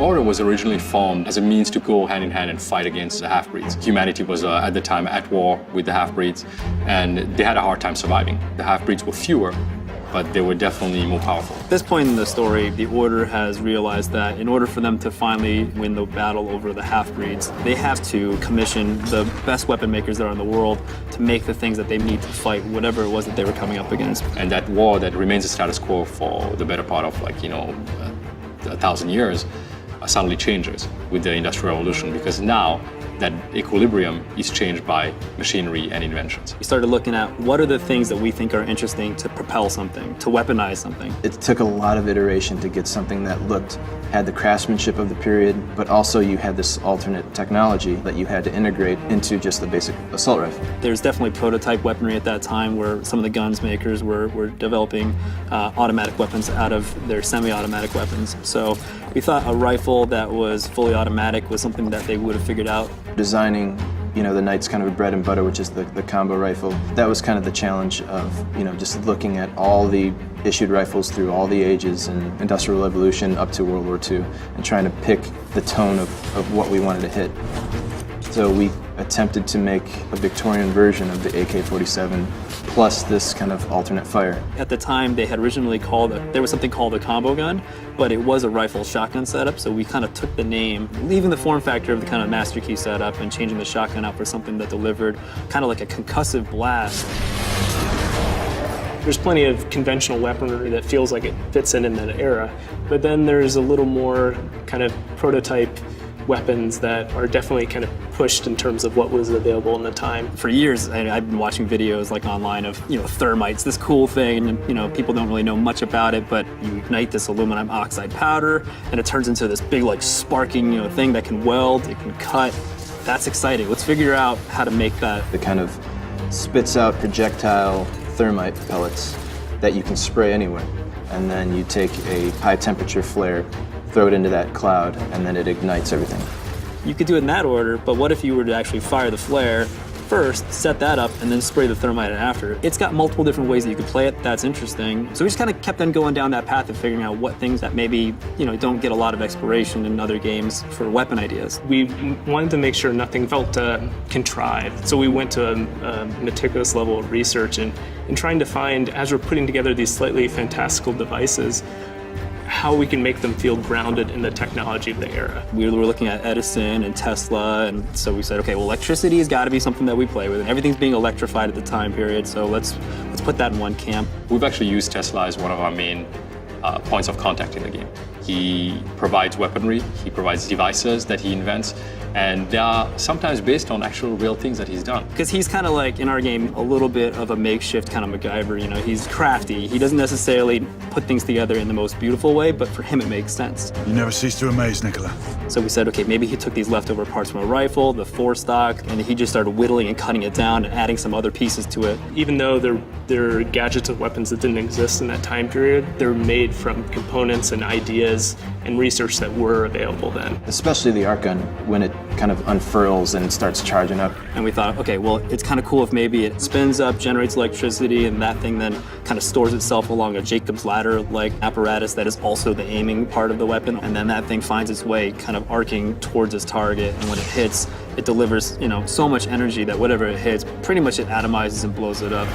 Order was originally formed as a means to go hand in hand and fight against the half-breeds. Humanity was at the time at war with the half-breeds, and they had a hard time surviving. The half-breeds were fewer, but they were definitely more powerful. At this point in the story, the Order has realized that in order for them to finally win the battle over the half-breeds, they have to commission the best weapon makers that are in the world to make the things that they need to fight whatever it was that they were coming up against. And that war that remains a status quo for the better part of 1,000 years suddenly changes with the Industrial Revolution, because now that equilibrium is changed by machinery and inventions. We started looking at what are the things that we think are interesting to propel something, to weaponize something. It took a lot of iteration to get something that had the craftsmanship of the period, but also you had this alternate technology that you had to integrate into just the basic assault rifle. There's definitely prototype weaponry at that time where some of the guns makers were developing automatic weapons out of their semi-automatic weapons. So we thought a rifle that was fully automatic was something that they would have figured out. Designing, the Knight's kind of bread and butter, which is the combo rifle. That was kind of the challenge of, just looking at all the issued rifles through all the ages and Industrial Revolution up to World War II and trying to pick the tone of what we wanted to hit. So we attempted to make a Victorian version of the AK-47 plus this kind of alternate fire. At the time, they had originally there was something called a combo gun, but it was a rifle shotgun setup, so we kind of took the name, leaving the form factor of the kind of Master Key setup and changing the shotgun out for something that delivered kind of like a concussive blast. There's plenty of conventional weaponry that feels like it fits in that era, but then there's a little more kind of prototype weapons that are definitely kind of pushed in terms of what was available in the time. For years, I've been watching videos online of, thermites, this cool thing, and people don't really know much about it, but you ignite this aluminum oxide powder, and it turns into this big, sparking, thing that can weld, it can cut. That's exciting. Let's figure out how to make that. It kind of spits out projectile thermite pellets that you can spray anywhere, and then you take a high temperature flare, throw it into that cloud, and then it ignites everything. You could do it in that order, but what if you were to actually fire the flare first, set that up, and then spray the thermite after? It's got multiple different ways that you could play it. That's interesting. So we just kind of kept on going down that path of figuring out what things that maybe, don't get a lot of exploration in other games for weapon ideas. We wanted to make sure nothing felt contrived. So we went to a meticulous level of research and trying to find, as we're putting together these slightly fantastical devices, how we can make them feel grounded in the technology of the era. We were looking at Edison and Tesla, and so we said, okay, well, electricity has got to be something that we play with, and everything's being electrified at the time period, so let's put that in one camp. We've actually used Tesla as one of our main points of contact in the game. He provides weaponry, he provides devices that he invents, and they are sometimes based on actual real things that he's done. Because he's kind of like, in our game, a little bit of a makeshift kind of MacGyver, he's crafty. He doesn't necessarily put things together in the most beautiful way, but for him it makes sense. You never cease to amaze, Nicola. So we said, okay, maybe he took these leftover parts from a rifle, the forestock, and he just started whittling and cutting it down and adding some other pieces to it. Even though they're gadgets and weapons that didn't exist in that time period, they're made from components and ideas and research that were available then. Especially the arc gun, when it kind of unfurls and starts charging up. And we thought, okay, well, it's kind of cool if maybe it spins up, generates electricity, and that thing then kind of stores itself along a Jacob's ladder-like apparatus that is also the aiming part of the weapon. And then that thing finds its way kind of arcing towards its target, and when it hits, it delivers, so much energy that whatever it hits, pretty much it atomizes and blows it up.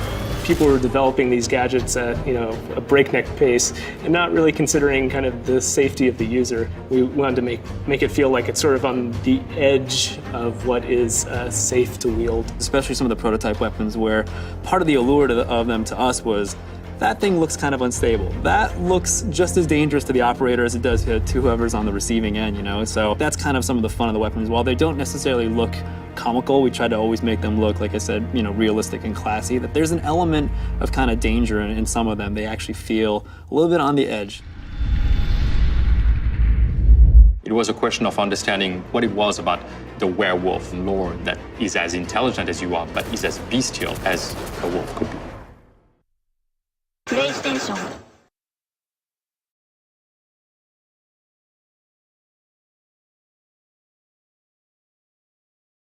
People were developing these gadgets at a breakneck pace and not really considering kind of the safety of the user. We wanted to make it feel like it's sort of on the edge of what is safe to wield. Especially some of the prototype weapons where part of the allure of them to us was that thing looks kind of unstable. That looks just as dangerous to the operator as it does to whoever's on the receiving end, So that's kind of some of the fun of the weapons. While they don't necessarily look comical, we try to always make them look, like I said, realistic and classy. That there's an element of kind of danger in some of them. They actually feel a little bit on the edge. It was a question of understanding what it was about the werewolf lore that is as intelligent as you are, but is as bestial as a wolf could be. PlayStation